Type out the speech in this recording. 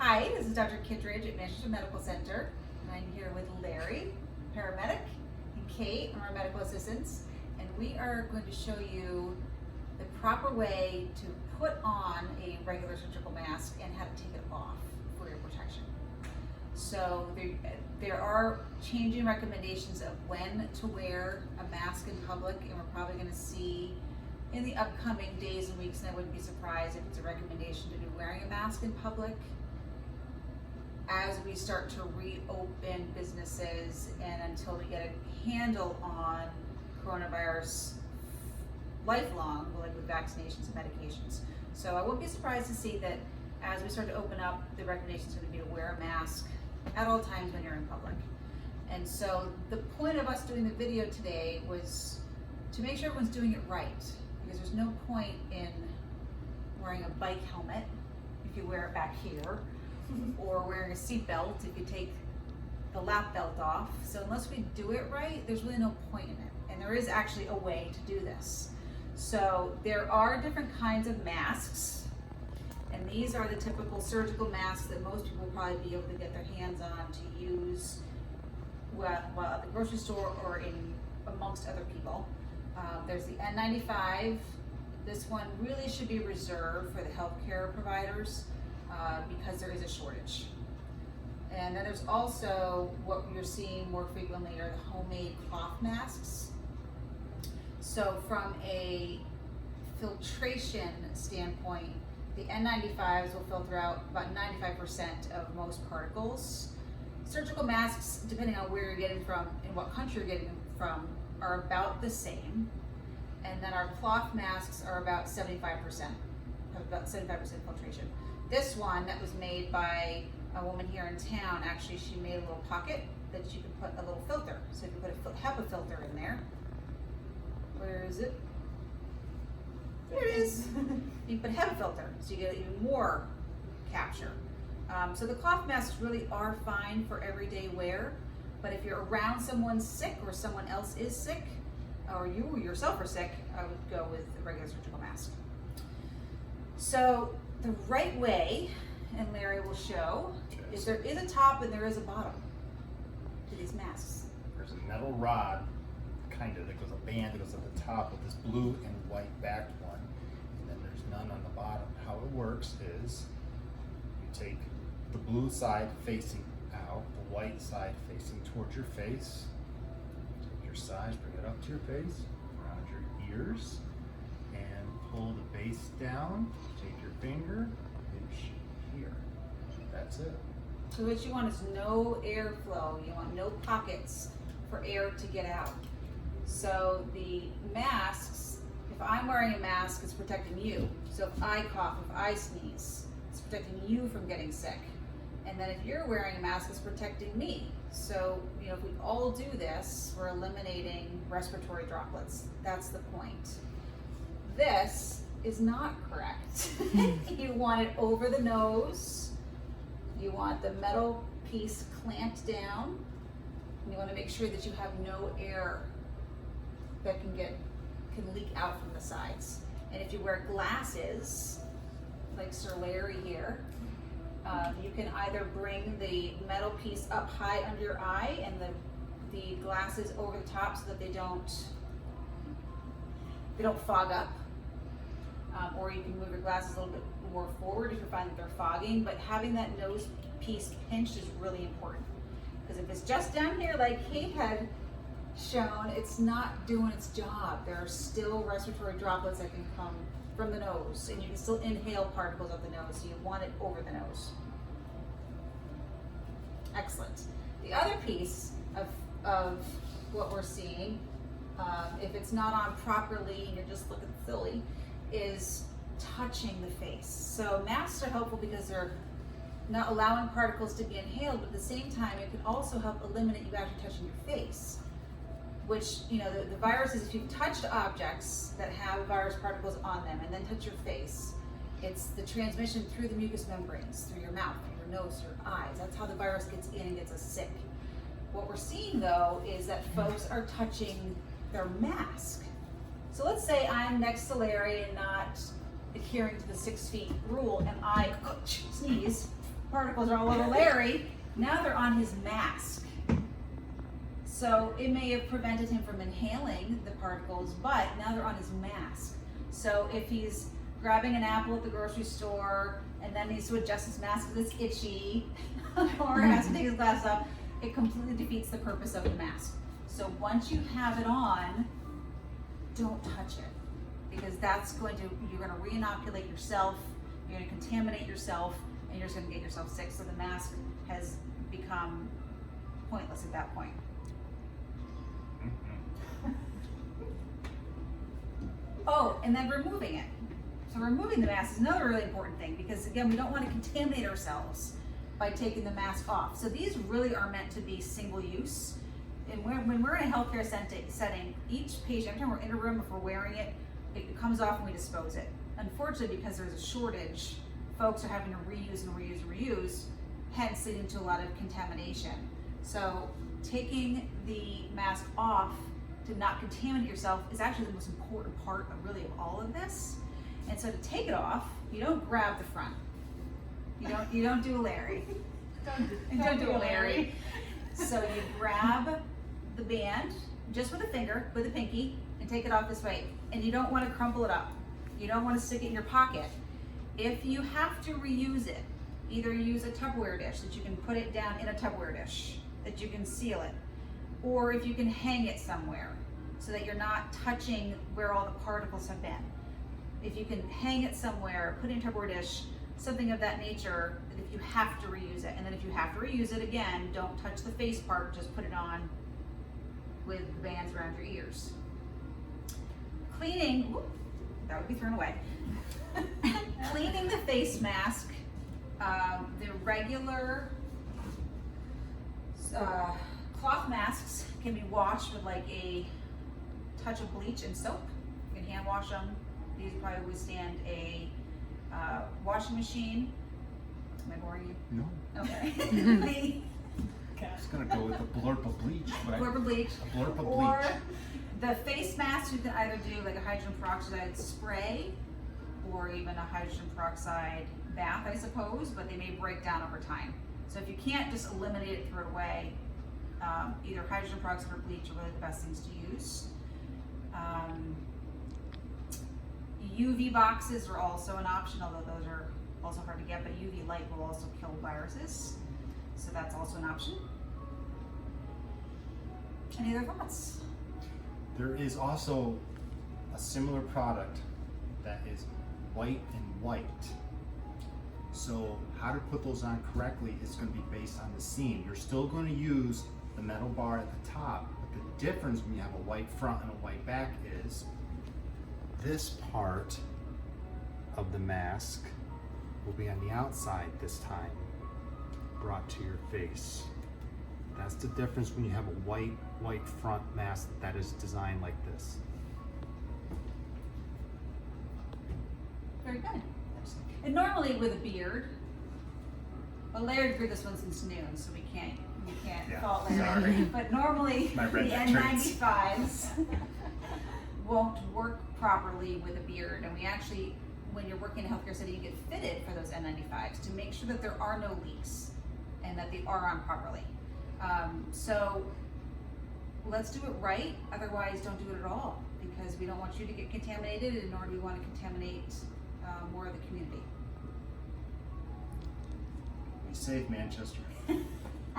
Hi, this is Dr. Kittredge at Manchester Medical Center, and I'm here with Larry, paramedic, and Kate, our medical assistants, and we are going to show you the proper way to put on a regular surgical mask and how to take it off for your protection. So there are changing recommendations of when to wear a mask in public, and we're probably going to see in the upcoming days and weeks, and I wouldn't be surprised if it's a recommendation to be wearing a mask in public as we start to reopen businesses and until we get a handle on coronavirus lifelong, like with vaccinations and medications. So I wouldn't be surprised to see that as we start to open up, the recommendation is going to be to wear a mask at all times when you're in public. And so the point of us doing the video today was to make sure everyone's doing it right, because there's no point in wearing a bike helmet if you wear it back here, or wearing a seatbelt if you take the lap belt off. So unless we do it right, there's really no point in it. And there is actually a way to do this. So there are different kinds of masks, and these are the typical surgical masks that most people will probably be able to get their hands on to use while at the grocery store or amongst other people. There's the N95. This one really should be reserved for the healthcare providers because there is a shortage. And then there's also what you're seeing more frequently are the homemade cloth masks. So from a filtration standpoint, the N95s will filter out about 95% of most particles. Surgical masks, depending on where you're getting from and what country you're getting them from, are about the same. And then our cloth masks are about 75%, filtration. This one that was made by a woman here in town, actually she made a little pocket that you could put a little filter. So if you put a HEPA filter in there, where is it? There it is. You put a HEPA filter, so you get even more capture. So the cloth masks really are fine for everyday wear, but if you're around someone sick or someone else is sick, or you yourself are sick, I would go with a regular surgical mask. So the right way, and Larry will show, is there is a top and there is a bottom to these masks. There's a metal rod, kind of, that goes a band that goes at the top with this blue and white backed one, and then there's none on the bottom. How it works is you take the blue side facing out, the white side facing towards your face. Take your size, bring it up to your face, around your ears, and pull the base down. Take your finger, pinch here. That's it. So what you want is no airflow. You want no pockets for air to get out. So the masks, if I'm wearing a mask, it's protecting you. So if I cough, if I sneeze, it's protecting you from getting sick. And then if you're wearing a mask, it's protecting me. So, if we all do this, we're eliminating respiratory droplets. That's the point. This is not correct. You want it over the nose. You want the metal piece clamped down. You want to make sure that you have no air that can leak out from the sides. And if you wear glasses, like Sir Larry here, you can either bring the metal piece up high under your eye and the glasses over the top so that they don't fog up. Or you can move your glasses a little bit more forward if you find that they're fogging, but having that nose piece pinched is really important. Because if it's just down here like Kate had shown, it's not doing its job. There are still respiratory droplets that can come from the nose, and you can still inhale particles up the nose, so you want it over the nose. Excellent. The other piece of what we're seeing, if it's not on properly and you're just looking silly, is touching the face. So masks are helpful because they're not allowing particles to be inhaled, but at the same time it can also help eliminate you actually touching your face. Which, the viruses, if you've touched objects that have virus particles on them and then touch your face, it's the transmission through the mucous membranes, through your mouth, through your nose, your eyes. That's how the virus gets in and gets us sick. What we're seeing though is that folks are touching their mask. So let's say I'm next to Larry and not adhering to the 6 feet rule, and I sneeze, particles are all over Larry. Now they're on his mask. So it may have prevented him from inhaling the particles, but now they're on his mask. So if he's grabbing an apple at the grocery store and then needs to adjust his mask because it's itchy or has to take his glasses off, it completely defeats the purpose of the mask. So once you have it on, don't touch it, because you're going to re-inoculate yourself, you're going to contaminate yourself, and you're just going to get yourself sick. So the mask has become pointless at that point. Oh, and then removing it. So removing the mask is another really important thing, because again, we don't want to contaminate ourselves by taking the mask off. So these really are meant to be single use. And when we're in a healthcare setting, each patient, every time we're in a room, if we're wearing it, it comes off and we dispose it. Unfortunately, because there's a shortage, folks are having to reuse and reuse and reuse, hence leading to a lot of contamination. So taking the mask off to not contaminate yourself is actually the most important part of really of all of this. And so to take it off, you don't grab the front. You don't do a Larry. Don't do a Larry. So you grab the band just with a finger, with a pinky, and take it off this way. And you don't want to crumple it up. You don't want to stick it in your pocket. If you have to reuse it, either use a Tupperware dish that you can put it down in a Tupperware dish, that you can seal it, or if you can hang it somewhere so that you're not touching where all the particles have been. If you can hang it somewhere, put it in a Tupperware dish, something of that nature, if you have to reuse it. And then if you have to reuse it again, don't touch the face part, just put it on with the bands around your ears. Cleaning, whoop, that would be thrown away. Cleaning the face mask, the regular cloth masks can be washed with like a touch of bleach and soap. You can hand wash them. These probably withstand a washing machine. Am I boring you? No. Okay. I'm just gonna go with a blurb of bleach. Blurb of bleach. A blurb of Or bleach. the face mask, you can either do like a hydrogen peroxide spray or even a hydrogen peroxide bath, I suppose, but they may break down over time. So if you can't just eliminate it, throw it away, either hydrogen peroxide or bleach are really the best things to use. UV boxes are also an option, although those are also hard to get, but UV light will also kill viruses. So that's also an option. Any other thoughts? There is also a similar product that is white and white. So how to put those on correctly is going to be based on the seam. You're still going to use the metal bar at the top, but the difference when you have a white front and a white back is this part of the mask will be on the outside this time, brought to your face. That's the difference when you have a white front mask that is designed like this. Very good. And normally with a beard, well, Larry grew this one since noon, so we can't Yeah, fault Larry. sorry. But normally the My redneck traits. N95s won't work properly with a beard, and we actually, when you're working in a healthcare setting, you get fitted for those N95s to make sure that there are no leaks and that they are on properly. So let's do it right, otherwise don't do it at all, because we don't want you to get contaminated, and nor do we want to contaminate more of the community. Be safe, Manchester.